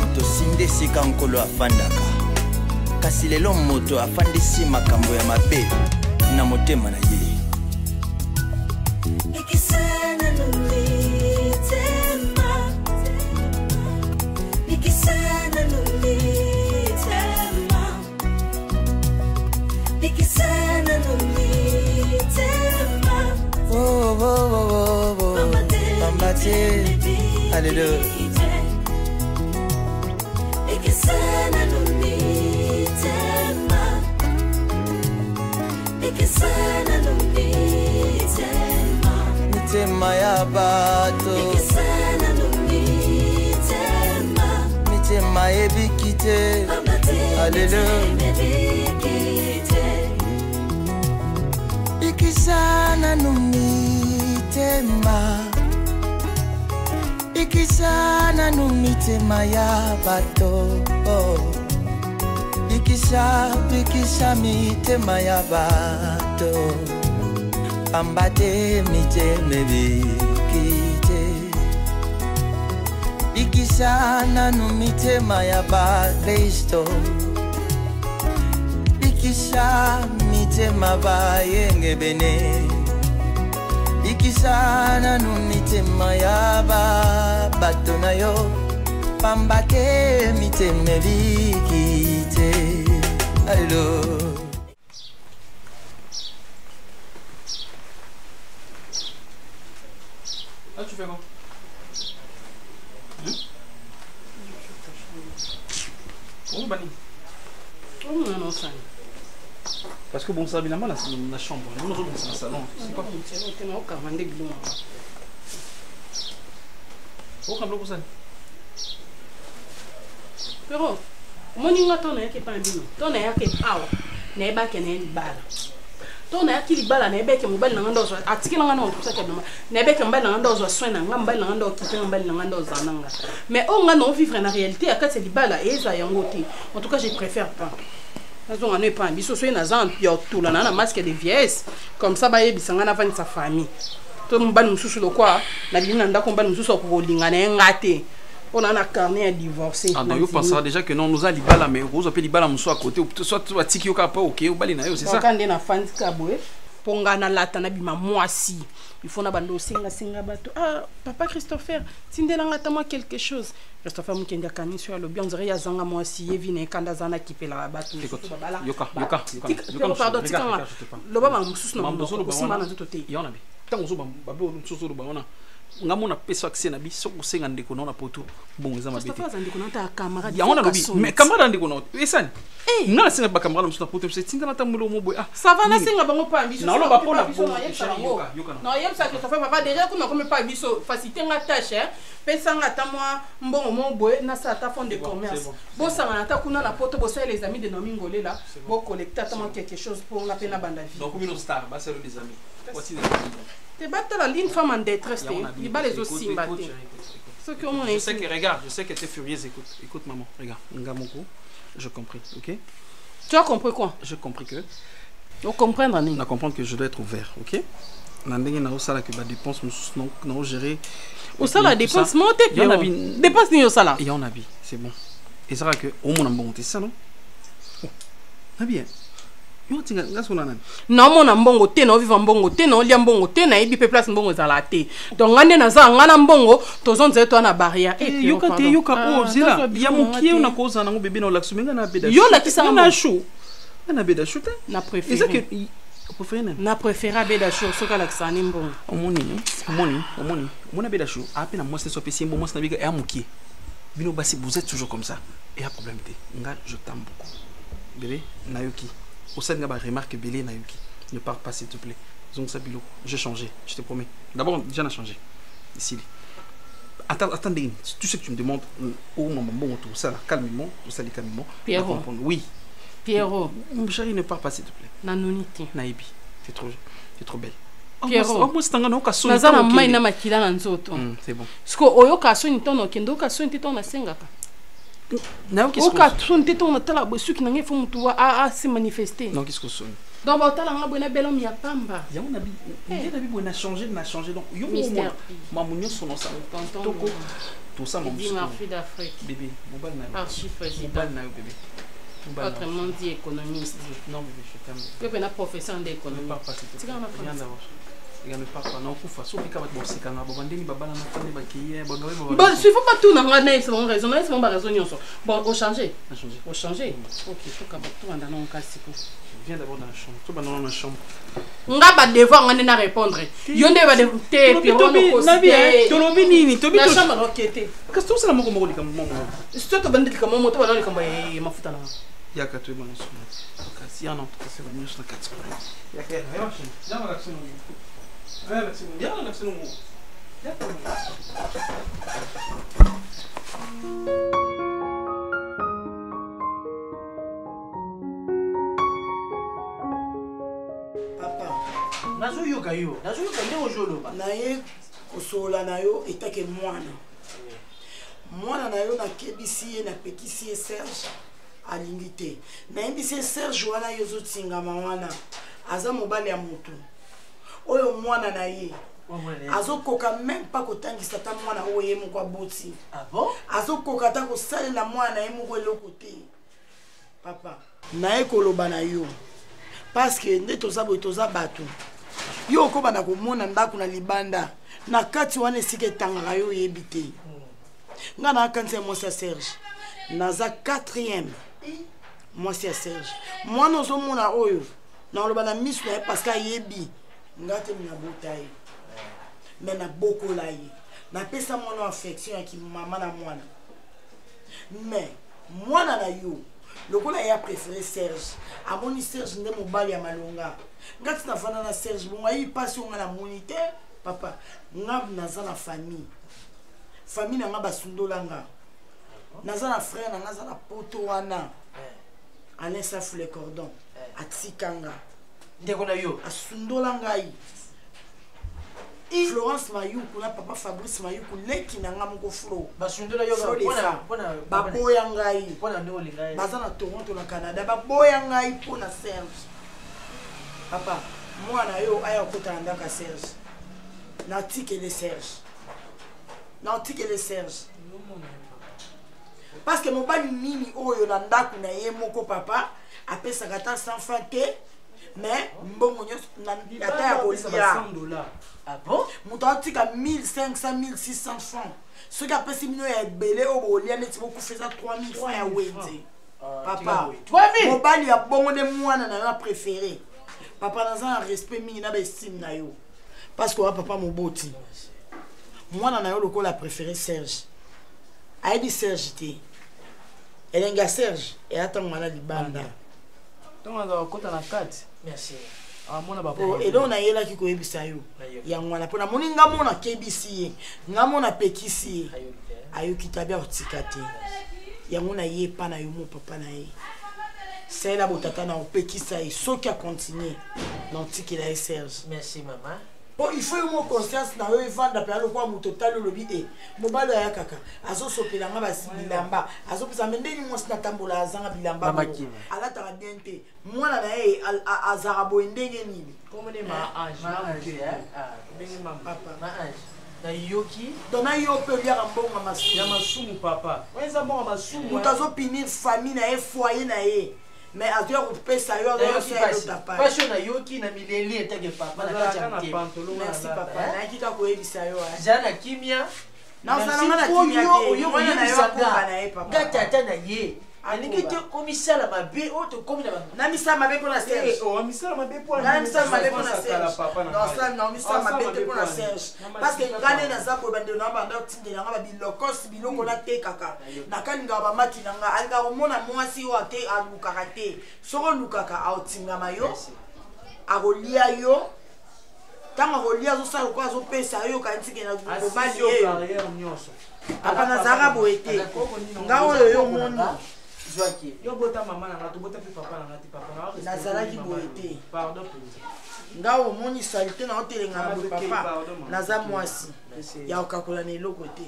tosinde sika nkolo afandaka kasi lelo moto afandisi makambo ya mabe na motema na ye Ikisana nulitema Ikisana nulitema Ikisana nulitema Oh, oh, oh, oh, oh. Pambate Hallelujah Ikisana nulitema Ikisana nulitema Mitema ya bato Ikisana nulitema Mitema ebikite Hallelujah Ikisana numitema Ikisana numitema ya bato Ikisha mitema ya bato Pambate miteme bikite Ikisana numitema ya ba Kristo Ikisha mitema ba yenge bene Ikisana numitema ya ba bato na yo Pambate miteme bikite Allo Ah, tu fais quoi? Oh, Bani. Oh, non, ça. Parce que bon, ça, évidemment, la chambre. Nous, nous, c'est le salon. C'est quoi? C'est bon, on va demander glou. Oh, comme l'eau, ça. Pero, mon inga ton est pas un bino. Ton est que awa. N'est pas qu'un bala. Ton est qui bala n'est pas que mon bal n'en dose. Atiki n'en a tout ça que n'est pas qu'un bal n'en dose soin n'en bal n'en dose qui fait un bal n'en dose zananga. Mais on a non vivre en réalité à 4 c'est bala et ça y en côté. En tout cas, je préfère pas. On n'est pas un biso soit nazan tout là na masque de vieillesse comme ça ba yebisanga na vani sa famille. To mbali mususu lokwa na bina ndako mbali mususu ko lingana ngate. On a un carnet à divorcer. Ah non, vous pensez déjà que non, nous allons libala, mais vous appelez libala nous soit à côté, ou soit tu vas tirer au cap, ok, ou balina, c'est ça. Quand on a fan kaboué, pongana latana bima moi si. Il faut na bando singa bato. Ah, papa Christopher, tindelanga tama quelque chose. Christopher mukenda kani sur le bien on dirait ya zanga moi si yevine kanda zana kipe la bato. Yoka. Pardon, tikanga. Le baba mususu na mboso na nzoto te. Yona bi. Tango zo babo mususu lo baona. Ngamona peso accès na biso ko senga ndeko na poto bon eza mabete Christopher ndeko na ta camarade ya on a lobi mais camarade ndeko na esani ngala senga ba camarade mususu na poto c'est tinga na tamulo mo boy ah ça va na senga bango pa biso na lo ba pona non yem ça Christopher papa déjà kuna comme pas biso faciliter nga tâche pesa nga ta moi mbongo mo boy na sa ta fond de commerce bo ça na ta kuna na poto bo ça les amis de Nomingolé là bo collecter ta moi quelque chose pour la pena banda vie donc comme nos stars ba c'est des amis voici te battre la ligne femme en détresse il bat les aussi battre ce que on je sais que regarde je sais que tu es furieuse écoute maman regarde ngamoko je compris OK tu as compris quoi j'ai compris que on comprendre on a comprendre que je dois être ouvert OK na ndenge na osala que ba dépense non gérer au ça la dépense monter dépense ni au sala et on a bien c'est bon et ça que au mon bon ça non na bien yo tinga ngasona nani na mona mbongo te na viva mbongo te na lia mbongo te na ibi pe place mbongo zala te donc ngane na za ngana mbongo tozonze to na barrière et yoka o zila ya mukie una koza na ngo bébé na laksumenga na beda yo la kisanga na chou na beda chou te na préféré c'est que préféré na préféré beda chou soka la kisani mbongo omoni beda chou ape na moi c'est so pesi mbongo moi na biga ya mukie bino basi vous êtes toujours comme ça et y a problème te nga je t'aime beaucoup bébé nayoki au sein de la remarque Billy Nayuki ne pars pas s'il te plaît donc ça bilo j'ai changé je te promets d'abord déjà on a changé ici attendez tout ce que tu me demandes au moment bon tout ça calmement tout ça calmement Pierrot oui Pierrot mon chéri ne pars pas s'il te plaît nanuniti Naibi t'es trop belle Pierrot moi c'est un gars qui na zana mai na makila na nzoto c'est bon sko oyo kasoni tono kendo kasoni tito na sengaka non, qu'est-ce que tu ton tala bosu qui n'a rien fait mutua a se manifester non qu'est-ce que sonne donc botala nga bwena belo mi ya pamba yango na bi ngena bi bona changer donc yo Mystère. mamunyo sono sa tonton toko tout ça mon dit Marfie d'Afrique bébé mobile na archi président mobile na yo bébé autrement dit économiste non bébé je t'aime que pena professeur ne d'économie pars pas s'il te plaît Tika na viens France. d'abord il ne part pas non kufa so pika ba bosika na babandeni babala na fane ba kiye ba ngabe ba bon il faut pas tout na nga c'est bon raison c'est bon ba raison nyonso bon au changer ok faut ka ba tout anda na kasi ko viens d'abord dans la chambre tout ba dans la chambre nga ba devoir nga na répondre yo nde ba de te piro no ko tolobi nini tobi la chambre roquette kasi to sala moko moko likamo moko c'est to bandi likamo moto ba na likamo e mafuta na yaka to bana so kasi ya non kasi ba nyosho na kati yaka ya machine jama la sino ya la sino Papa, nazoyoka yo nde ozoloba naye kosola na yo etake mwana na yo nakebisi ye napekisi ye Serge alingi te nayebisi ye Serge wana yo ozotingama wana aza mobali ya moto oyo mwana na ye azokoka même pas kotangisa ta mwana oyo ye moko aboti azokoka ta kosalela mwana na ye moko eloko te papa naye koloba na yo parce que nde toza boye toza bato yo okobana komona ndako na libanda na kati wana esika etangaka yo oyebi te nga nakanisa mwasi ya Serge naza 4e mwasi ya Serge mwana ozomona oyo naoloba na miso na ye parce que ayebi nga te nabota ye me nabokola ye napesa mwana affection ya kimama na mwana me mwana na yo lokola ya préféré Serge amoni Serge nde mobali ya malonga ngati nafanda na Serge bongo ayi pasi onga na moni te papa nga naza na famille na nga basundolanga naza na frère na nga aza na poto wana Alain Safou le cordon atikanga ndeko na yo asundola ngai Florence Mayuku na papa Fabrice Mayuku leki na nga moko flo basundola yo pona baboya ngai pona ndo lingai baza na Toronto na Canada baboya ngai pona Serge papa mwana yo aya kota ndaka Serge natikele Serge parce que mobali nini oyo na ndako na ye moko papa apesaka ta sans fate mais mbongo nyonso na ata ya kolia ah bon moto atika 1500 1600 francs soki apesi mino ya ebele oyo bolia neti bokufeza 3000 francs ya wenze papa mobali ya bongo nde mwana na yo apréféré papa naza na respect mingi na baestime na yo parce que oya papa moboti mwana na yo lokola préféré Serge ayebi Serge te elenge ya Serge eyatango mwana libanda tonga kota na kati merci amona baba eloko nayelaki koyebisa yo yango wana mpo namoni nga mona kebisi ye nga mona pekisi ye ayoki tabi akotika te yango naye epa na yo mo papa na ye saela botata na opekisa ye soki akontinue na otikela ye Serge merci mama po il faut yo conscience na yo evanda mpe alokwa moto tali olobi e mobali aya kaka azosopelanga basi bilamba azopesa me ndeni mwasi natambola azanga bilamba alataka bien te mwana na ye azaka boye ndenge nini nayoki dona yo mpe oliaka mbongo ya masumu papa oyenza mbongo masumu moto azopinir famille na ye foyer na ye mais azoya kopesa yo passion nayoki na mileli etake papa na kati ya motema merci papa nayaki kaka koyebisa yo za na kimia nazalanga na kimia te mwana na yo akomba na ye papa nga tata na ye alingi te komisala mabe oyo tokomi na misala mabe mpona Serge misala mabe misala mabe mpona Serge non misala mabe te mpona Serge parce que nga nde naza boye bandeko na banda otindela nga babilokosi biloko natekaka nakalingaka bamaki na nga alingaka komona mwasi oyo ate alukaka te soko olukaka aotingama yo akolia yo ntango akolia azosala lokola azopesa yo kanitike na mobali eyo papa nazalaka boye te nga oyo yo moni yo bota mama na ngato bota pe papa na ngati papa na nazalaki boye te pardon nga omoni salite na otelenga na boye papa naza mwasi ya kokakola na eloko te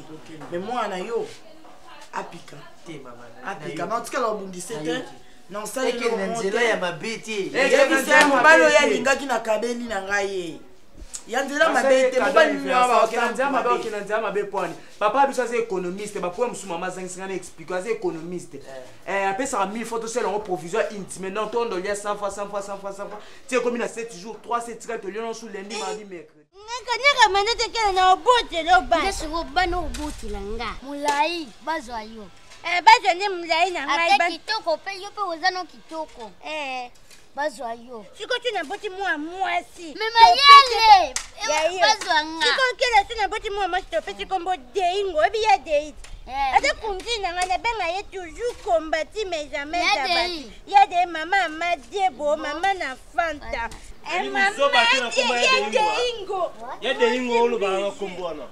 me mwana yo apika apika na otikala obundise te non ça il est nzela ya mabeti yebisa mobali oyo alingaki na kabeli na ngai ye ya nzela mabe te mobali nzela mabe pwani papa biso aza économiste bapoye mosusu mama azangisanga na explique aza économiste apesaka 1000 fois tosala yango provision intime donc tondolia 100 fois ti ekomi na 7 jours 3 7 tikali tolia nyonso lundi mardi mercredi ngakanyaka manda tekela na obotela obana bana obotela nga molai bazwa yo bazwa nde molai na ngai kitoko mpe yo mpe oza no kitoko bazwa yo sikoki naboti mwa mwasi memayele bazwa nga sikokela so naboti mwa mwasi topesi kombo deingo oyebi ya deiti ata kunzi na nga nabenga ye toujours combati mais jamais dabati ya de mama amadebo mama na fanta ya deingo olobanga kombo wana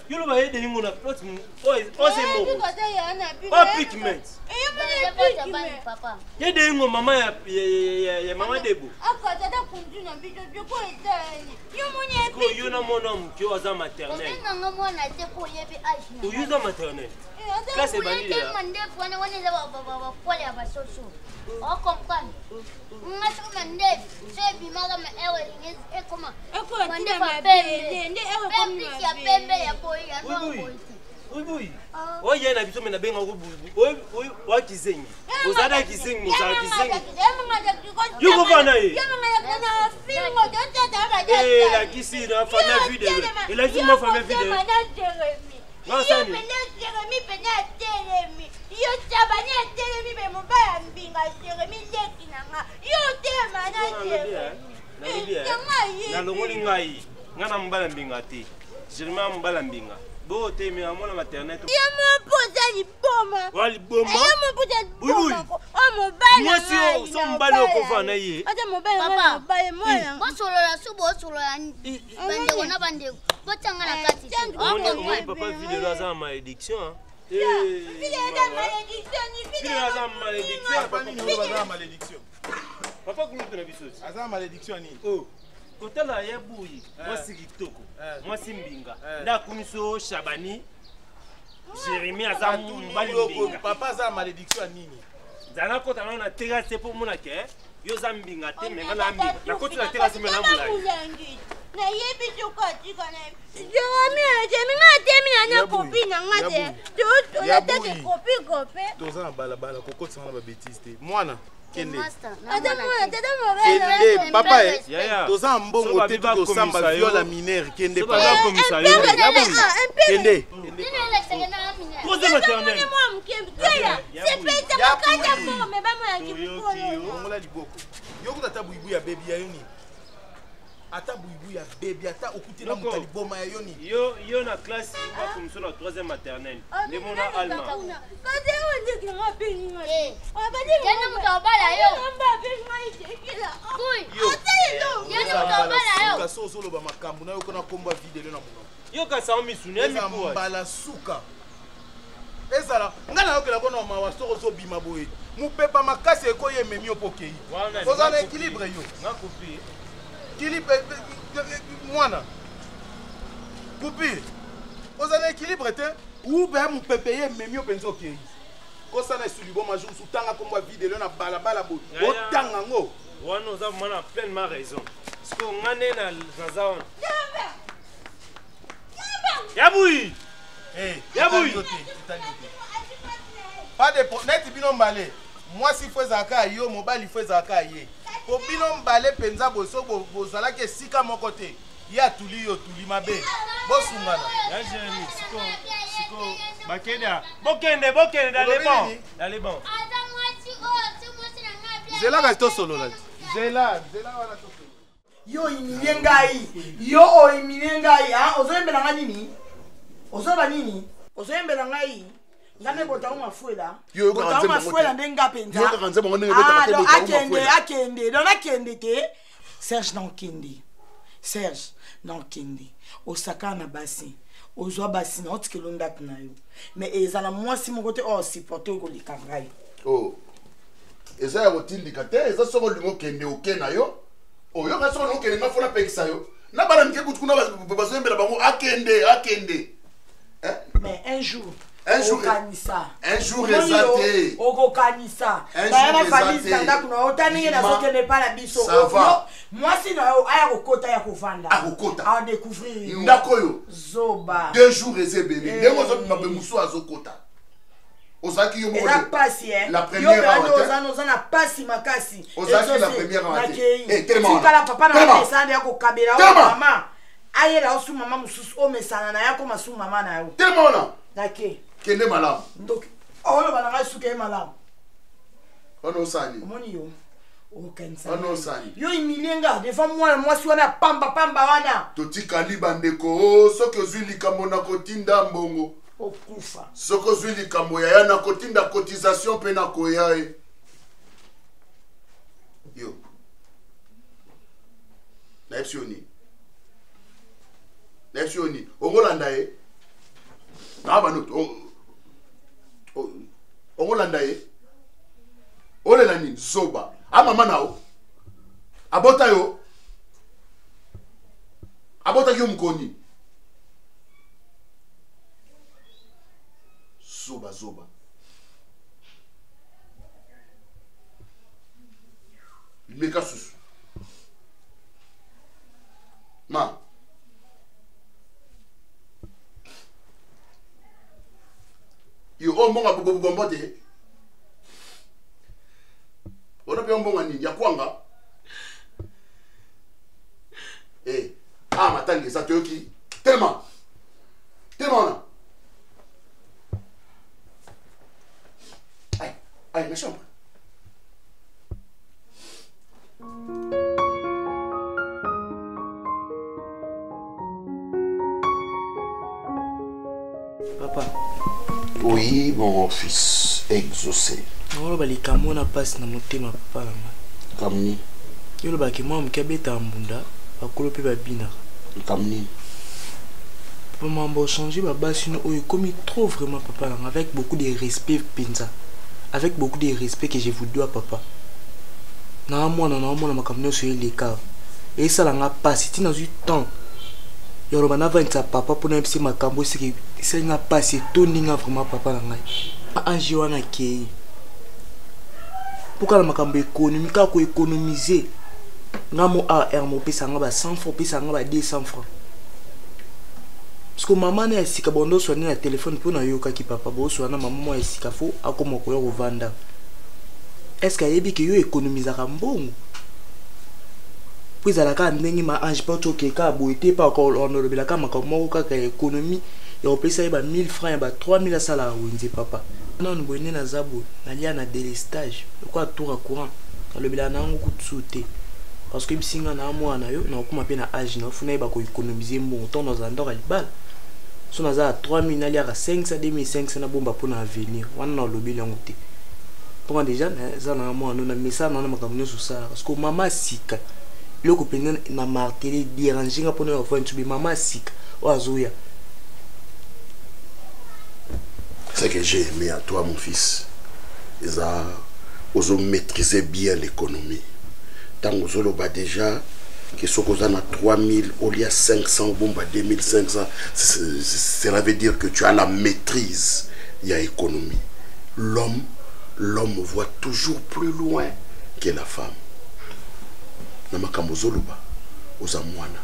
yoloba ye deingo na plot ose pigment ye deingo mama ya mama debo yo na mwana moke oyo aza maternel oyo aza maternel classe ebandile ubuyi oye na biso mena benga ko bubu wa kizengi ozada kizengi mozala kizengi yuko fana ye la kisi na fana video ila zuma fana video ngasani Jeremy pena telemi yo tabani telemi be mobaya mbinga Jeremy leki nanga yo tema na Jeremy na longoli ngai ngana mbala mbinga te Jeremy mbala mbinga bo te mi amona maternel ya mo poza liboma wali boma ya mo poza liboma o mobali moi si so mbali okofana ye ata mobali papa mo solola subo solola bande kona bande botanga na kati on papa video aza malédiction papa kunutu na biso aza malédiction ni kotala ya buyi mwasi kitoko mwasi mbinga ndakumiso Shabani Jeremy aza mbali mbinga papa aza malédiction nini zana kota na terrasse pour mona ke yo za mbinga te menga na mbinga na kota na terrasse mena mulai na yebi chokati kana Jeremy ngatemi na copine ngate to la tete kopi toza na balabala kokotisa na ba bêtise te mwana kende papa toza mbongo te tosamba viola minere kende kende pose maternel ongola liboko yokuta ata buibu ya bebi ya yoni ata buibu ya bebi ata okutela moto liboma ya yoni yo na classe ba komiso na 3e maternelle le mona alma kaso ozoloba makambo na yokona komba video na mono yo kasa omisuni ya mikuwa mbala suka ezala nga na yokela kona mawa soko ozobima boye mopepa makasi ekoyi ememi opokei oza na équilibre yo nakupi équilibre mwana kupi oza na équilibre te ube mopepe ye ememi openza okei kosana esuli bo majour sutanga komba video na balabala boye otanga ngo wana oza mwana pleinement raison parce que ngane na zaza wana yabuyi yabuyi pas de net bino mbale mwasi fo ezalaka yo mobali fo ezalaka ye po bino mbale mpenza boso bozalaki esika moko te ye atuli yo tuli mabe bosungana ya Jeremy siko bakenda bokende dans les bancs zela kasi tosolola zela wana tosolola yo imilie ngai yo oyimilie ngai ozoyembela nga nini ozoba nini ozoyembela ngai ngane botango mafuela botango mafuela nde nga penza akende donc akende te Serge nankende osaka na basi ozwa basi na otikelo ndako na yo mais ezala mwasi moko te osupporte koleka ngai eza ya kotindika te eza soko olingi okende oke na yo oyo kasi soko olingi okende nga fona pekisa yo na bana mike kutu kuna bazoyembela bango akende mais un jour Un jour exalté. Okokanisa. Bayana famille zanda kuna otani na soke ne pas la biso. Moi si na aya kokota ya kovanda. A découvrir. Ndakoyo. Zoba. 2 jours ezebele. Ndemo zo mabe musu azokota. Ozaki yo mo. La première fois. Na pasi makasi. Ozaki la première fois. Tellement. Kala papa na descendre ya kokabela mama. Aye la osu mama mususu o mesana na yako masu mama na yo. Tellement là. Dake. Kende malam. Donc oh le bananga suke malam. Ono sani. Omoni yo. Okensa. Ono sani. Yo imilenga devant moi si wana pamba wana. Totikali bandeko soki ozwi likambo na kotinda mbongo. Okufa. Soki ozwi likambo ya na kotinda cotisation pe na koya e. Yo. Naipsioni. Naipsioni. Ongolanda e. Ongolanda e. Ole la nini zoba. Mama nao. Abota yo. Abota yo mkoni. Zoba. Meka susu. Ma. Yo ombonga bobombote. Ona pe ombonga nini ya kwanga? Matangi ça te qui tellement là. Aïe, ma chambre. Papa. Oui, mon fils, exaucé. Moi, je suis na passe na motema papa. Kamni. Yo ba ke moi mkabeta mbunda, bakolope ba bina. Kamni. Pour m'en changer ma base sinon comme trop vraiment papa avec beaucoup de respect penza. Avec beaucoup de respect que je vous dois papa. Na moi ma kamno sur les cas. Et ça la pas si tu n'as eu temps. Yo ba na vanta papa pour n'importe ma kambo c'est que ça n'a pas c'est tout ninga vraiment papa la ngai. Anji wana ke. Pourquoi la makambo économique ko économiser. Ngamo AR mo pesa ngaba 100 francs pesa ngaba 200 francs. Parce que maman est si kabondo soigner le téléphone pour na yoka ki papa bo soigner maman est si kafo akoma ko yo vanda. Est-ce que yebi que yo économiser ka mbongo? Puis à la ka ndenge ma ange pas to ke ka boité pas encore on le bela ka makamo ka économie yo pesa ba 1000 francs ba 3000 sala wenzi papa. Non nous bonne na zabo na lia na délestage. Quoi tour à courant. Le bela na ngo kutsute. Parce que si on a moi na yo na okuma pe na age na funa ba ko économiser mbongo ton dans andor al bal. So na za 3000 ali à 500 2500 na bomba pour na avenir. Wana na lobi longo te. Pour déjà za na moi na message na makamno sur ça parce que maman sika. Le ko pena na marteler déranger nga pour na faire tu maman sika o azoya. C'est que j'ai aimé à toi mon fils. Ils ont maîtrisé bien l'économie. Tant que déjà que ce qu'on a 3000 au lieu 500 bon 2500 cela veut dire que tu as la maîtrise. Il y a économie. L'homme voit toujours plus loin que la femme. Namakambo zoloba ozamwana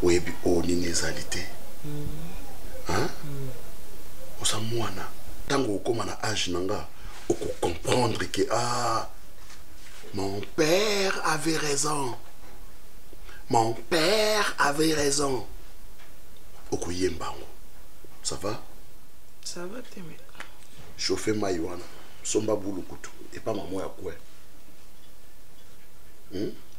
oyebi oninezalité hein ozamwana tango okoma na âge nanga oko comprendre que mon père avait raison. Mon père avait raison. Okuyembango. Ça va? Ça va, t'aimer. Chauffer maïwana. Somba boulukutu. Et pas maman ya quoi?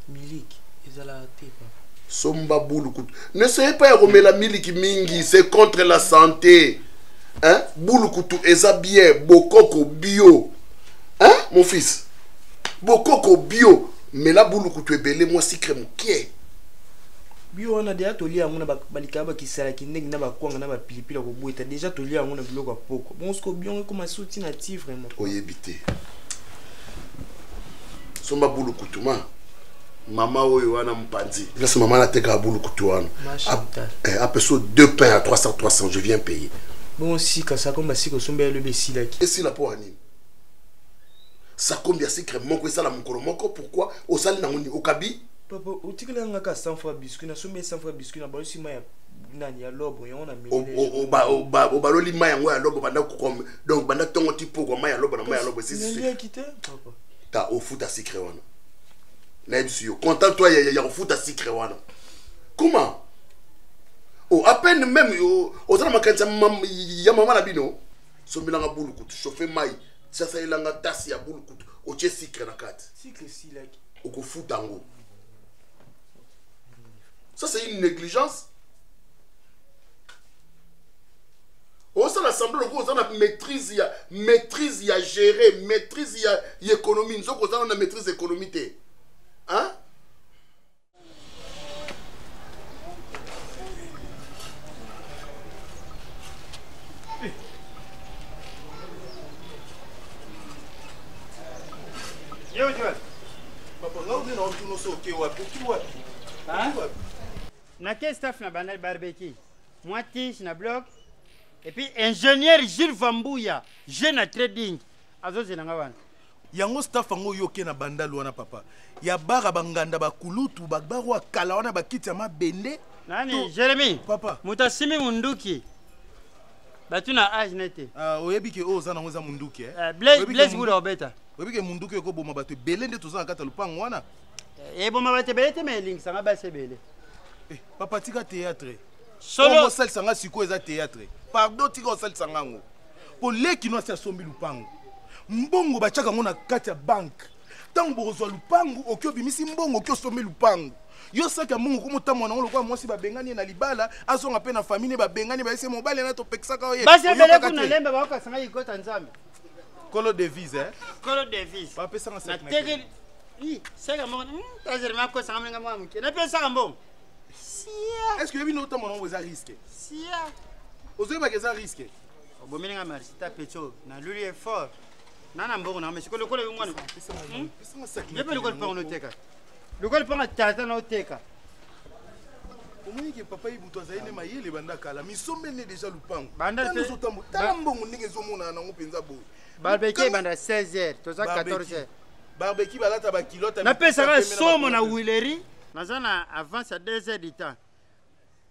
Milik. Ils ont la tête, papa. Somba boulukutu. N'essayez pas de remettre la miliki mingi. C'est contre la santé. Hein? Boulukutu, eza bien. Bokoko bio. Hein, mon fils? Bokoko bio. Mais là, boulukutu ebele, moi si crème qui bio on a déjà toli amuna balikaba ki sala ki ndenge na bakwanga na bapilipila ko boita déjà toli amuna biloko apoko bon ce que bien comme souti natif vraiment oyebité somba boulukutu mama oyo wana mpanzi là c'est maman la teka boulukutu wana après 2 pains à 300 je viens payer Bon, si, quand ça comme si, que son bel le si là. Et si la pour anime. Ça combien secret mon ça la mon moko pourquoi au sali na ngoni au kabi? Papa, au tikela ngaka 100 fois biscuit na sombe 100 fois biscuit na ba si maya nani ya lobo on a mis. Au baloli maya ngwa lobo banda ko donc banda tongo tipo ko maya lobo na maya lobo si. Ni quitté papa. Ta au foot à secret wana. Là dessus, content-toi ya au foot à secret wana. Comment? Oh, à peine même aux gens makanza ya mama na bino. Sombilanga bulu kutu chauffer mai. Ça ça ilanga tasi ya bulu kutu. O che secret na kat. Secret si là. Au ko foot tango. Ça c'est une négligence. Oh ça l'assemblée le on a maîtrise ya gérer, maîtrise ya économie. Nous on a maîtrise économique. Hein? Yo, Joel. Papa, là où on tourne ça, ok, ouais, pour qui, ouais. Hein? Na quel staff na banal barbecue? Moi, Tish na bloc. Et puis, ingénieur Gilles Vambouya, jeune à trading. Azo zinangawan. Yango staff ango yoke na bandal wana papa. Ya bara banganda bakulutu bagbarwa kala wana bakiti ya mabende. Nani, Jérémy? Papa. Mutasimi munduki. Batuna age nete. Oyebi ke oza na ngoza munduki Blaise Bula obeta. Oyebi ke munduki ko boma bato belende toza na kata lupango wana. Boma bato belete me link sanga base bele. Papa tika théâtre. Solo sel sanga siko eza théâtre. Pardon tika sel sanga ngo. Po leki no sa sombi lupango. Mbongo bachaka ngo na kati ya bank. Tango bozwa lupango okyo bimisi mbongo okyo sombi lupango. Yo saka mungu kumutama na ngolo mwasi babengani na libala azonga pe na famille babengani ba ese mobile na to pexaka oye. Basi bele kuna lembe ba ka sanga ikota nzambe. Colo devise Colo devise. Ba pesa nga na tegel. Sega mo tazer ma ko sanga nga mo na pesa mbongo. Sia. Est-ce que yebi no tamo na ngo za risque? Sia. Ozo ba keza risque. Obomeli nga merci ta pecho na luli est fort. Nana mbongo na mesiko lokolo ngwana. Pesa nga sak. Yepe lokolo pa onoteka. Lokolo pa tata na oteka. Omoni ke papa ibuto azaine mayele banda kala misombe ne déjà lupango. Banda pe zo tambo. Tala mbongo ndenge zo mona na ngo penza bo. Barbecue banda 16h, toza 14h. Barbecue balata ba kilota. Na pesa ka somo na Willery. Nazana avance à 2h du temps.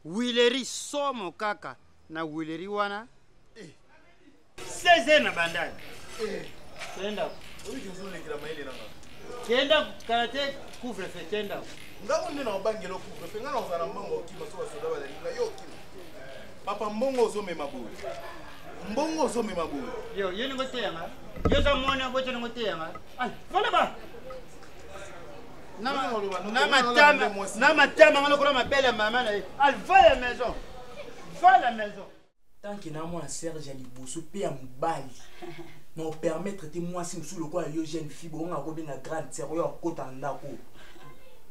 Willery somo kaka na Willery wana. 16h na bandai. Tenda. Oyi jozo lekila mayele nanga. Tenda karate couvre feu tenda. Ngako ndina obangelo couvre feu ngana ozana mbongo kima so basoda bala linga yo kima. Papa mbongo ozomema boye. Mbongo ozomema boye. Yo yeni ngote yanga. Yo za mwana bocho ngote yanga. Ai, vona ba. Na matama ngalo kola mabele mama na. Al va la maison. Va la maison. Tant que na moi Serge ali boso pe ya mobali. Non permettre te moi si msou lokwa yo jeune fille bon nga ko benga grande sœur yo kota ndako.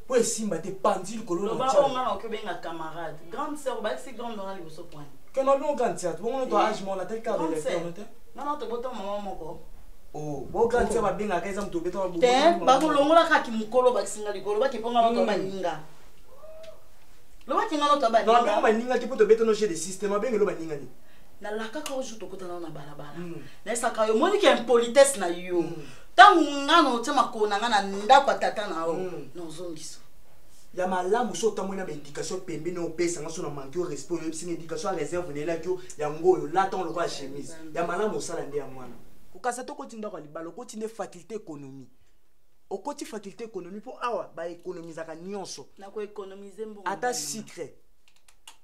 Po esimba te pandi likolo na ba on nga ko benga camarade. Grande sœur ba c'est grande dans les boso point. Que non non grande sœur, bon on doit âge mon la telle carte de l'école. Non to boto maman moko. Oh, bo grande sœur ba benga kaisa mto beto ba. Te ba ko longola ka ki mukolo ba singa likolo ba ki ponga ba to ba ninga. Lo ba ki ngalo to ba ninga. Non ba ninga ki poto beto no chez des systèmes ba ngelo ba ninga ni. Na laka ka ojo to kota na balabala na saka yo moni ke impolitesse na yo tangu ngano tema ko na ngana ndako tata na o no zongiso ya malamu so tamwe na indication pembe no pesa ngaso na manquer respect yo bisinga indication réserve ne la kyo ya ngoyo la ton lokwa chemise ya malamu sala ndi ya mwana ukasa to kotinda kwa libalo kotinde faculté économie okoti faculté économie pour awa ba économiser ka nyonso na ko économiser mbongo ata secret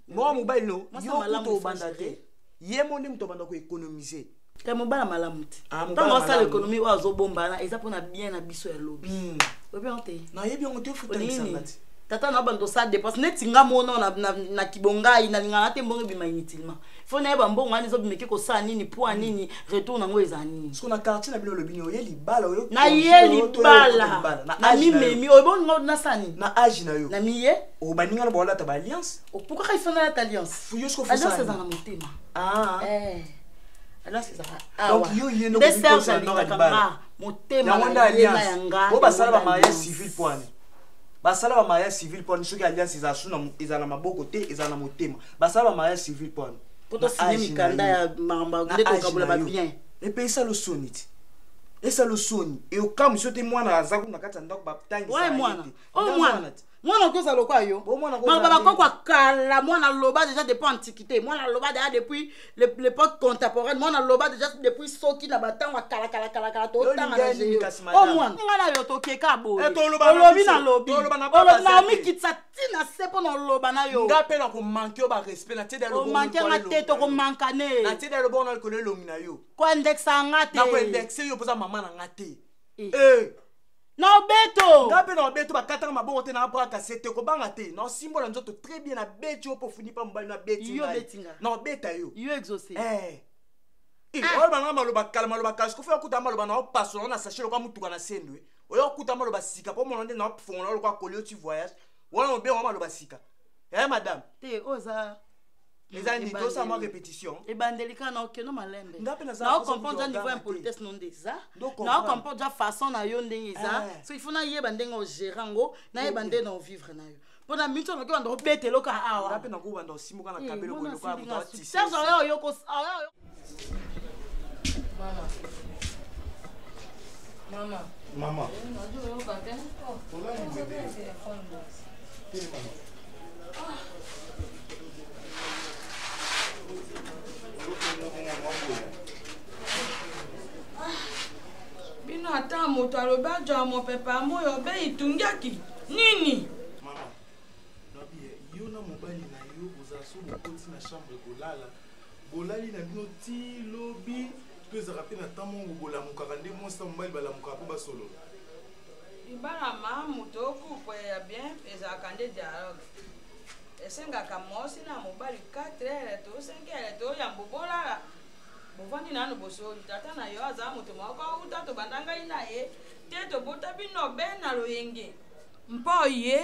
mo mobile no yo to bandate ye monde mto banda ko économiser ka mobala malamu te tango sala économie wa zo bombana eza pona bien na biso ya lobby obi onte na yebi on te futa nisangati tata na bando sa dépense net nga mona na kibonga ina ngana te mbongo bima inutilement faut na ba mbongo ani zo bimeke ko sa nini po nini retour nango eza nini parce que na quartier na bino lobby yo ye libala yo na ye libala na mimemi o bon na sani na age na yo na miye o baninga na bola ta ba alliance pourquoi il faut na alliance fuyo sko alliance c'est dans motema alliance c'est ça donc yo ye no ko ça na libala motema na alliance bo basala ba mariage civil poani basala ba mariage civil poani soki alliance izasuna izala maboko te izala motema basala ba mariage civil poani poto signer mikanda ya mamba ndeko kabula ba bien et puis ça le sonite et ça le soni et au cas où c'était moi na zaku na kata ndako ba tangi ouais mwana ko ça lokwa yo mwana ba ko kala mwana loba déjà depuis antiquité mwana loba déjà depuis l'époque contemporaine mwana loba déjà depuis soki na batanga kala to tanga na je mwana ngala yo to keka bo lobi na lobi na mi kitsa tina sepo na loba na yo ngape na ko manquer ba respect na tede lo bon manquer na tete ko mankane na tede lo bon na ko le longi na yo ko indexa ngate na ko indexe yo poza mama na ngate na beto ngape na beto ba katanga mabongo te na braka sete ko banga te na simbo na nzoto très bien na beti pour finir pa mbali na beti yo betinga na beta yo exaucé oyo banga maloba kalma maloba kash ko fa kuta maloba na paso na sachet lo kwa mutuka na sendwe oyo kuta maloba sika po monande na fongola lo kwa kolio tu voyage wala obe wa maloba sika madame te oza les amis tout ça moi répétition et bandelika na okeno malembe ngape na na comprendre niveau impolitesse non déjà na comprendre façon na yo ndenge ça so il faut na yeba ndenge o gérango na yeba ndenge na vivre na yo pona mito na ko bando betelo ka awa ngape na ko bando simuka na kabelo ko ko abuta tisi ça yo ko Maman. bino ata moto aloba ja mo pepa moyo be itungaki nini mama nabi yo na mobali na yo oza so bokoti na chambre kolala bolali na bino ti lobi to ezaka mpe na ntango bolamukaka nde mwasi na mobali balamukaka mpo basolola libala ma moto okupwe ya bien ezalaka nde dialogue esengaka mwasi na mobali 4 heures to 5 heures to ya mbobolala bovandi nanu bosoli tata na yo aza moto moko uta tobanda ngai na ye te tobota bino be na loyenge mpo ye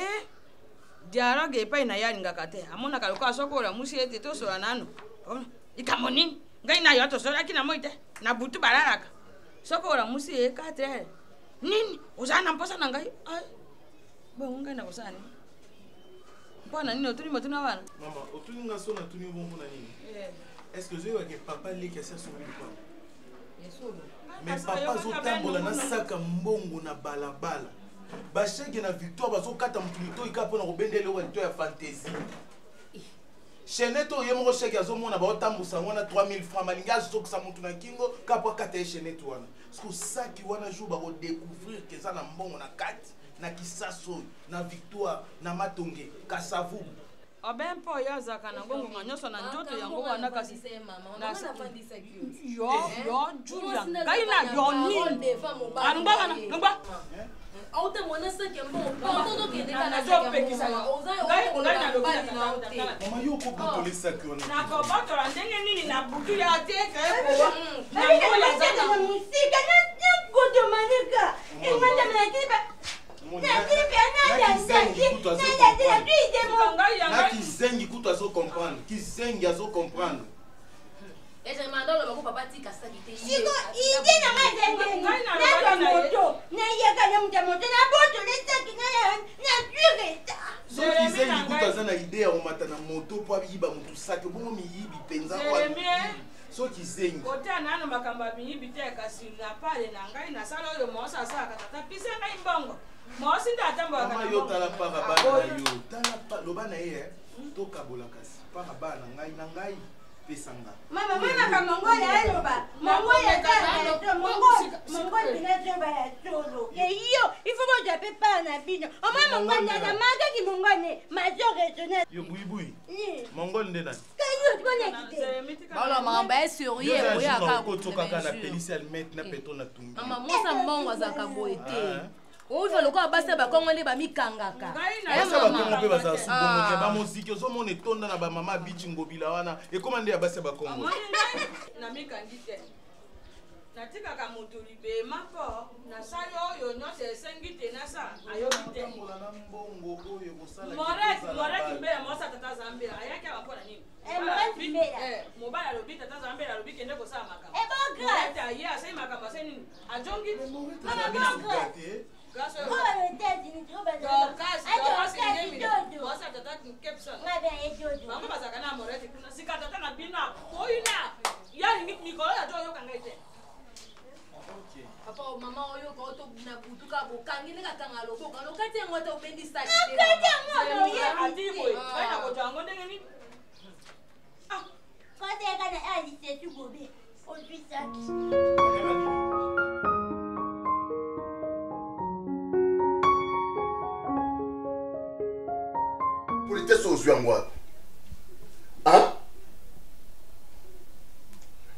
dialogue epai na ye alingaka te amonaka lokola sokola musi ete tosola nanu likambo nini ngai na yo tosolaki na moi te na butu balalaka sokola musi ye 4 heures nini oza na mposa na ngai bongo ngai na kosani mpona nini otuni motuna wana mama otuni nga so na tuni bongo na nini est-ce que je que papa leki asa sobi quoi mais papa zotambola na saka mbongo na balabala bashege na victoire bazokata mutulito ika mpona kobendele wa to ya fantaisie chaîne to ye moko shege azomona baotambusa wana 3000 francs malingi azokisa mutu na kingo kapo akata ye chaîne to wana parce que saki wana jour bakodécouvrir ke eza na mbongo na kati na kisaso na victoire na matonge kasavubu oben po yo azaka na ngongo nyonso na ndoto yango wana kasi yo Julia ngai na yo nini anubaka na ngba auta mwana sake mbo ototo kende kana zopekisa ngai na lobi na mama yo ko botole saki wana na ko botola ndenge nini na butu ya teka na ko ya teka na musika na godo manika imanda na kiba kizengi kutu azo comprendre kizengi azo comprendre ese mandolo bako papa tika sakite siko ide na mazenge na moto na yaka na mtamoto na boto lesaki na jureta so kizengi kutu aza na idée ya omata na moto po abiba mutu saki bongo miyibi penza kwa so kizengi kota nano makamba miyibi te kasi na pale na ngai na sala oyo mosa saka tata pisa ngai mbongo mosi ndatambo mama yo tala para bana yo tala pa loba na ye to kabola kasi para bana na ngai pesanga mama mwana ka mongola aloba mongola ka mongola binazoba ya tolo iyo il faut que j'appelle pas na bino o mama mongola na maga ki mongone mazo raisonner yo buibui mongol nde nani kayo twana kite balo mamba est sérieux boya ka ko toka kana pelisi almet na peto na tumbi mama mosa mbongo azaka boete ozo lokola basi bakongoli bamikangaka bakongo mpe bazala subongo te bamoziki ozomona etonda na bamama bichi ngobila wana ekoma nde ya basi bakongo namikangi te natikaka moto libema mpo nasali oyo nyonso esengi te nasa ayobi te moreti mbela mosa tata zambela ayaki awa mpona nini mobali alobi tata zambela alobi kende kosala makambo aye asali makambo ase nini ajongi Papa, maman, oyo ko to na butuka bokangi ne katanga loboko. Lokati ngo to bendi sa. Ati boy. Bana ko jango ndenge ni. Ah, ko te kana ali se tu bobe. On lui ça. Politesse aux yeux en moi. Hein?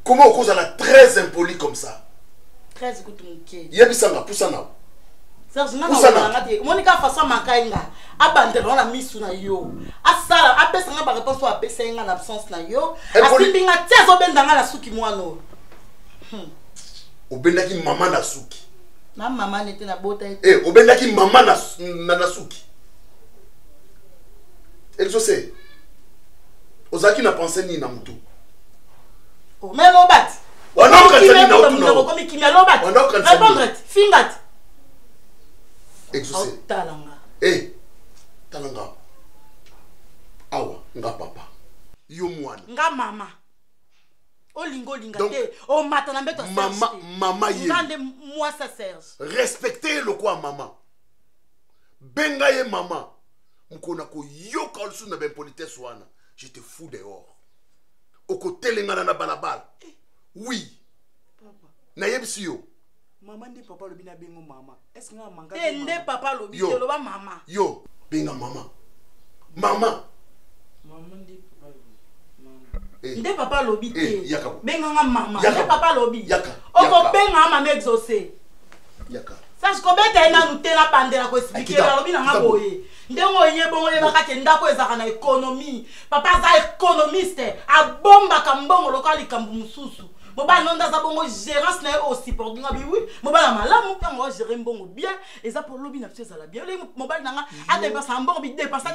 Comment on cause à la très impoli comme ça? 13 kutumke. Yebisanga pusana. Serge na na ngati. Monika façon makainga. Abandela na misu na yo. Asala apesa nga ba réponse o apesa nga na absence na yo. Asimbinga tezo bendanga la suki mwano. Obendaki mama na suki. Na mama nete na bota ete. Eh, obendaki mama na suki. Exaucé. Ozaki na pensé ni na mutu. Oh, mais lobat. Wana okansani na utu na. Comme kimia lobat. Wana okansani. Répondre, fingat. Exaucé. Talanga. Eh, talanga. Awa, nga papa. Yo mwana. Nga mama. Olingo linga te. O matana mbeto Serge. Mama ye. Ngande moi ça Serge. Respectez le quoi maman. Benga ye maman. Mkona ko yoka olusu na ben politesse wana. Je te fous dehors. Oko telengana na balabala. Oui. Papa. Na yebisi yo. Maman ndi papa lobi na bengo mama. Est-ce que nga manga? Ende papa lobi te loba mama. Yo, benga mama. Mama. Maman ndi papa lobi. Nde papa lobi te. Yaka. Benga nga mama. Yaka. Nde papa lobi. Yaka. Oko benga mama exaucé. Yaka. Sache ko beta ina nutela pandela ko expliquer la lobi na nga boye. Ndengo yebongo le bakate ndako ezaka na économie. Papa za économiste. Abomba kambongo lokali kambu mususu. Moba nonda za bongo gérance na aussi pour dinga bi oui. Moba la malamu tango gérer mbongo bien et ça pour lobi na pesa la bien. Le moba nanga a dépassé mbongo bi dépassé.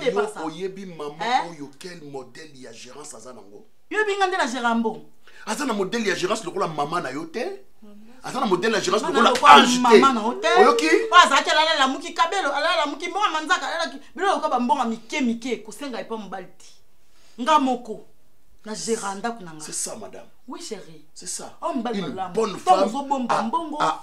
Oyebi maman oyo quel modèle ya gérance azanango? Yebi ngande na gérer mbongo. Azana modèle ya gérance lokola maman na yo te? Azana modèle ya gérance lokola ange te? Maman na hotel. Oyoki? Waza kala la muki kabelo, ala muki mbonga manzaka, ala ki. Bilo ko ba mbonga mike ko senga ipa mbalti. Nga moko. Na géranda kunanga. C'est ça madame. Oui chérie. C'est ça. Une bonne femme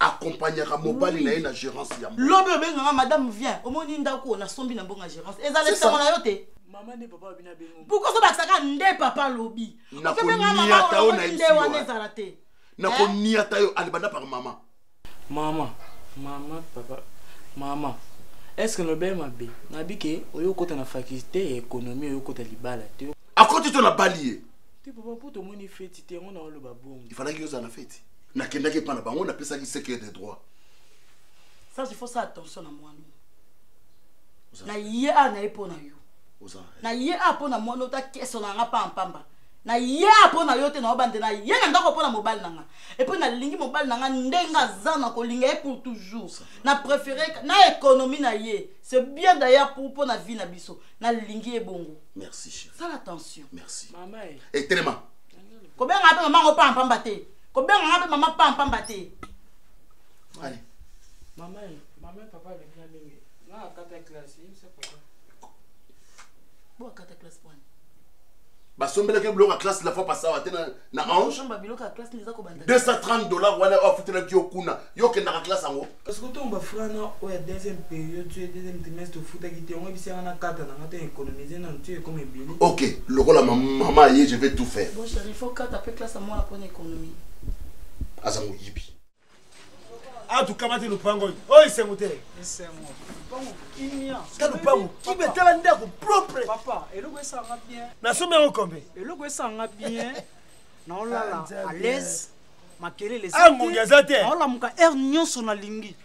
accompagner mobali na na gérance ya. Lobi benga madame vient. Omoni ndako na sombi na mbonga gérance. Ezale ça na yote. Maman ndi papa lobi na bengo. Pourquoi ça bakaka nde papa lobi? Na ko niata o na nde wana ezalate. Na ko niata yo alibanda par maman. Maman, papa, maman. Est-ce que le bien m'a bien? Nabike, oyo kota na faculté économie oyo kota libala. À côté de la balier. Tu papa pour tout monde fête, tu on a le babou. Il fallait que vous en a fait. Na kenda ke pana bango na pesa ki secret des droits. Ça il faut ça attention à moi. Na yé a na epona yo. Na yé a pona moi no ta question na ngapa mpamba. Na yé a pona yo te na obande na yé na ndako pona mobile nanga. Et puis na lingi mobile nanga ndenga zana ko linga pour toujours. Na préféré na économie na yé. C'est bien d'ailleurs pour na vie na biso. Na lingi e bongo. Merci chérie. Ça l'attention. Merci. Maman. Et tellement. Ko ben ngabe maman ko pa mpamba te. Ko ben ngabe maman pa mpamba te. Allez. Maman, papa le bien bébé. Na akata classe, il sait pas. Bo akata classe point. Ba sombele ke bloka classe la fois passée na ange. Chamba biloka classe les ko banda. $230 wala ofutela ki okuna. Yo ke na classe ango. Parce que tomba frana o ya deuxième période, deuxième trimestre futa ki te on bi sera na kata na ngata économiser na tu comme bili. OK, lokola maman yé je vais tout faire. Bon chérie, faut que tu appelles classe à moi la bonne économie. Azango yibi. Ah tu kamate lupango. Oh isengote. Isengo. Lupango kimia. Ka lupango. Kibetela ndako propre. Papa, eloko esanga bien. Na somme en combien? Eloko esanga bien. Na olala à l'aise. Makele les. Ah mon gazate. Na olamuka air nyonso na lingi.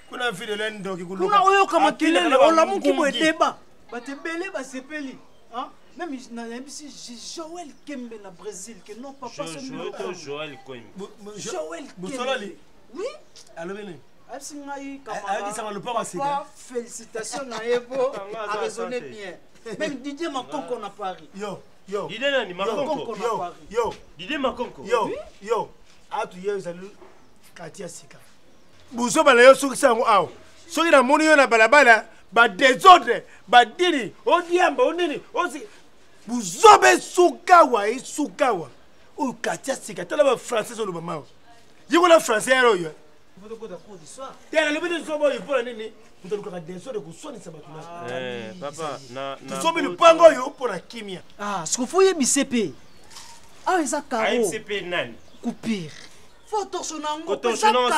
Kuna mfile lendo kikuluka. Kuna oyo kama kelele olamuki mo débat. Batebele basepeli. Hein? Même Joël Kembe na Brésil que non papa Joël Kembe. Joël Kembe. Oui. Allô Béné. Papa, félicitations Naebo a raisonné bien. Même Didier Makonko na Paris. Yo. Didier nani Makonko. Yo. Didier Makonko. Yo. Atu ye salu Katia Sika. Buso bana yo suki sango aw. soki na moni yo na balabala ba désordre ba dini odiamba onini osi buzobe sukawa isukawa o katia sika tala ba français sur le moment yiko na français yaro yo faut ko da cours d'histoire tela le bidi sobo yo pour nini mutoluka ka désordre ko soni sa batuna papa na sobi le pango yo pour la kimia sikofuye misepe eza karo misepe nani coupure faut torsionner ngo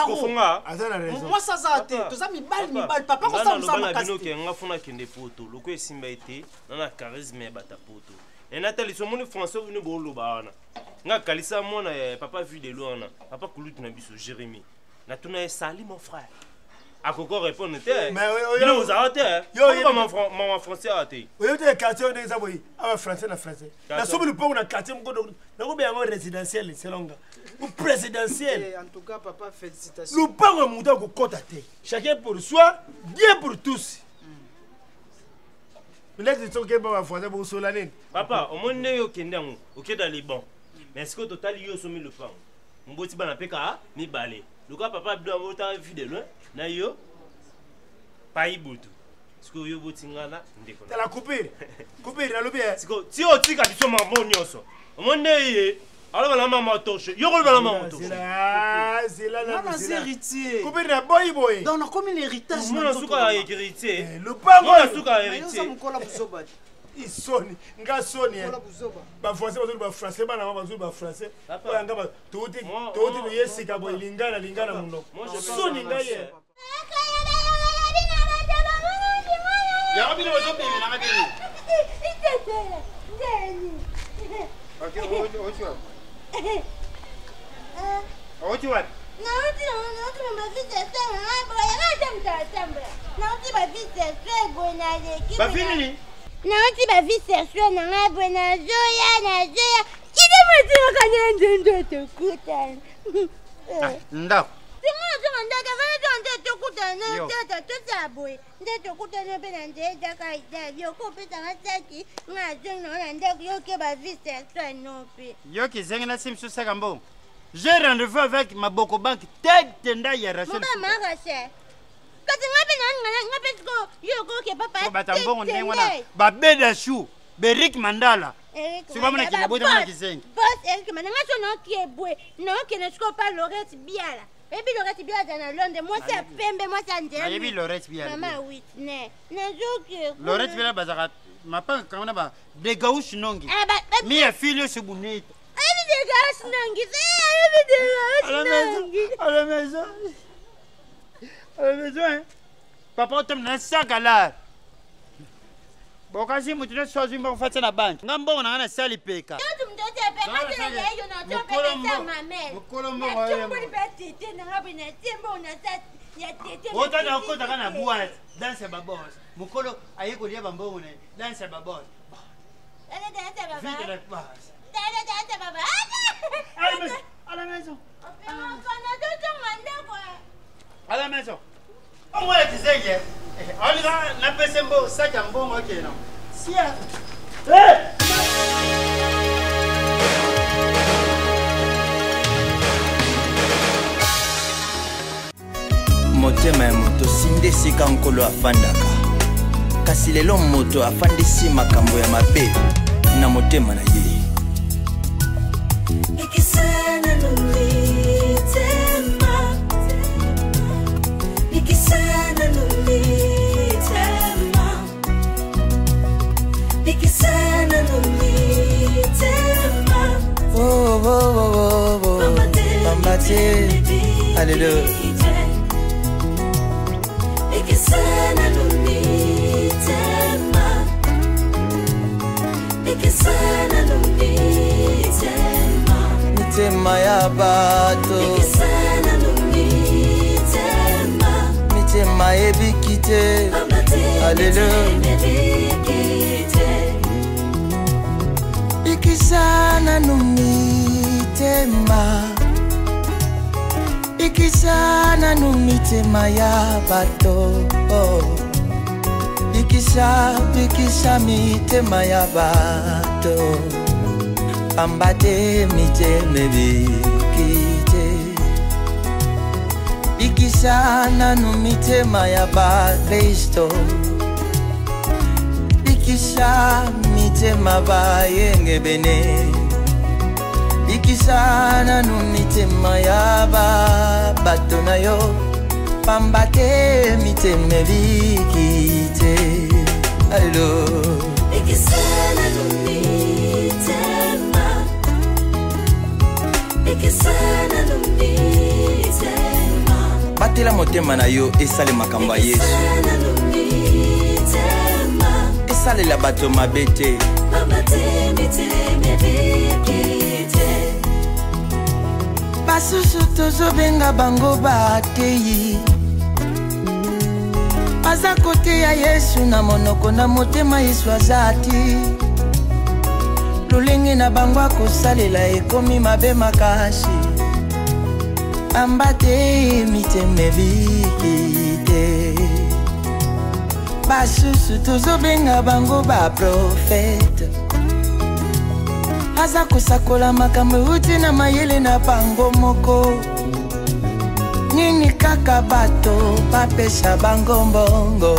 kofunga azana raison moi ça za te toza mibali papa ko sa musama kasi que nga funa kende poto loko esimba ete na charisme ya bata poto et Nathalie so moni français venu bolo bana nga kalisa mona papa vu de loin papa kulutu na biso Jérémy na tuna sali mon frère akoko répondre te mais yo vous arrêtez yo maman français arrêté yo te quartier oneza boy aba français na français na sobi le pont na quartier mko na ko be yango résidentiel selonga ou présidentiel en tout cas papa félicitations le pont muta ko kota te chacun pour soi Dieu pour tous peut-être que ba français bo solanene papa au monde yo kendango OK dans les bons mais est-ce que total yo somi le pont mboti bana peka mi balé le cas papa bien autant vu de loin na yo pai butu siko yo botingana ndeko la couper na lobi siko ti o tika biso mambo nyonso omonde ye alors la maman torche yo ko la maman torche c'est là maman c'est héritier couper na boy donc on a comme l'héritage mon suka héritier le pango suka héritier isoni nga soni ba français ba français bana ba ba français ba nga ba toti yesika bo lingana muno soni nga ye ya wapi na wazo pele na ngabili okay ocho what Nauti ba vie sexuelle na ngabo na zoya kide mutino kanye ndo tokuta ndako Simo ndaka vana ndo tokuta na tata totsabwe ndo tokuta no bena ndeda kaida yo kopeta ngataki ngazo no ndako yo ke ba vie sexuelle no pe yo ki zengena simsu saka mbongo j'ai rendez-vous avec ma Boko Bank tête nda ya Rachel Mama Rachel Kati ngabe ngabe sko yo ko ke papa batambongo ndengwana babeda shu Berik Mandala Sibamana ki nabo na kizengi boss Eric Mandala ngaso no ki ebwe no ki ne sko pa Lorette Biala ebi Lorette Biala na Londres moi c'est pembe moi c'est ndé ebi Lorette Biala mama oui ne zoke Lorette Biala bazaka mapa kana ba de gauche nongi mi ya filio subunita ebi de gauche nongi ebi de gauche nongi à la maison besoin papa tem na saka la bokazi mutune sozi mbo fatsa na banki ngambo na sali peka yo mtoto peka tena yeyo na tope pesa mame mukolombo wayo mbuli betete na ngabe na tembo na tat ya tete ota na kota kana boîte danse babos mukolo ayiko lia bambongo ne danse babos Dale danse baba vite la passe Dale danse baba à la maison à la maison on va te dire on va na pesembo saja mbongo okay non sia motema ya moto sinde esika nkolo afandaka kasi lelo moto afandisi makambo ya mabe na motema na ye Ikisana numitema Ikisana numitema Ikisana numitema Oh oh oh oh Bambate Hallelujah Ikisana numitema Ikisana numitema Mitema ya bato Ikisana numitema Mitema ebikite Hallelujah Ikisana numitema Ikisana numitema ya bato Ikisha mitema ya bato Ambate miteme bikite bikisa nanu mitema ya bakristo bikisa mitema bayenge bene bikisa nanu mitema ya bato na yo pambate miteme bikite allo bikisa nanu mitema bikisa nanu mitema batela motema na yo esale makambo ya Yesu esalela bato mabe te basusu tozobenga bango bateyi baza kote ya Yesu na monoko na motema Yesu azati lolenge na bango akosalela ekomi mabe makasi ambate miteme bikite basusu tozobenga bango baprofete aza kosakola makambo euti na mayele na bango moko nini kaka bato bapesa bango mbongo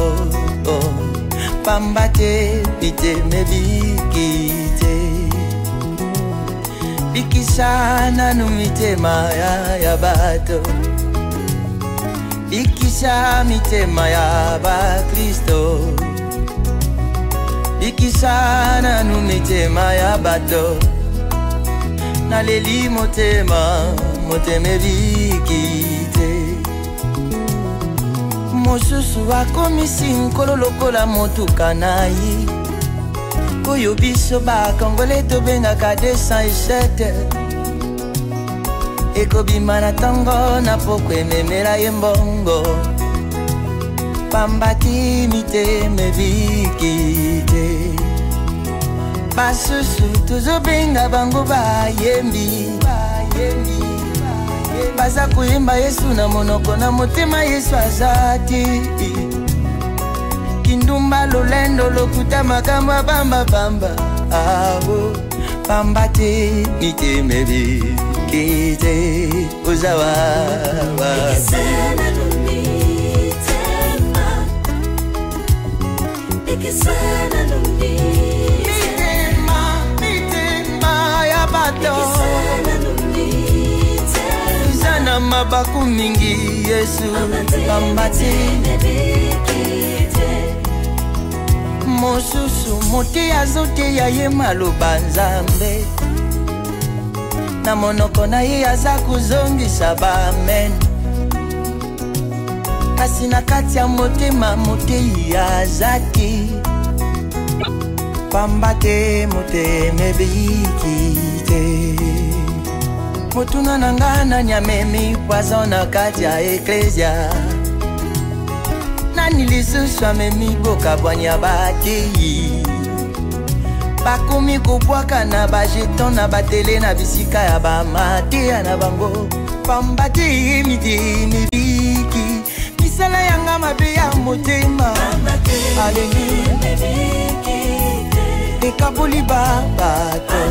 pambate miteme bikite bikisa nanu mitema ya bato bikisa mitema ya bakristo bikisa nanu mitema ya bato naleli motema bikite mosusu akomisi nkolo lokola motuka nayi oyo biso bakongole tobengaka 207 ekobima na ntongo na poko ememela ye mbongo pambati miteme bikite basusu tozobenga bango bayembi baza koyemba Yesu na monoko na motema Yesu azati kindumba lolendo lokuta makambo bamba awo pambate miteme bikite uzawa mitema ya bato izana mabaku mingi Yesu pambate mosusu mote azote ya ye maloba nzambe na monoko na ye aza kozongisa bamen kasi na kati ya motema motei azaki pambate moteme bikite motuna na nga na nyamemi poison na kati ya eklesia nani lisusu amemi bokabwanya bateyi bakomi kobwaka na bajeton na batele na bisika ya bamateya na bango pambate miteme biki misala yanga mabe ya motema aleluya ekaboli babato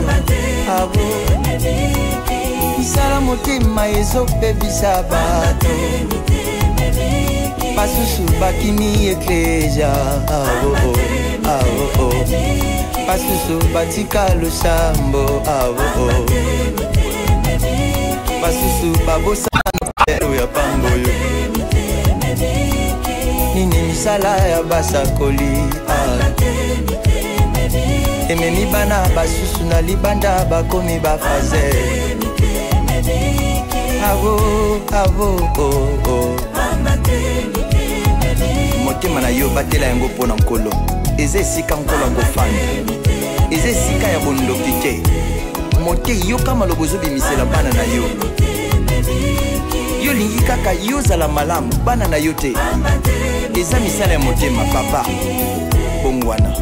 abo misala motema ezopebisa bato basusu bakimi eklesia basusu batika losambo basusu babosana oyo ya pangoyo nini misala ya basakoli ememi bana basusu na libanda bakomi bafaze motema na yo batela yango mpo na nkolo eza esika nkolo akofanda eza esika ya bondoki te mote yoka maloba ozobimisela bana na yo yo lingi kaka yozala malamu bana na yo te eza misala ya motema papa bongwana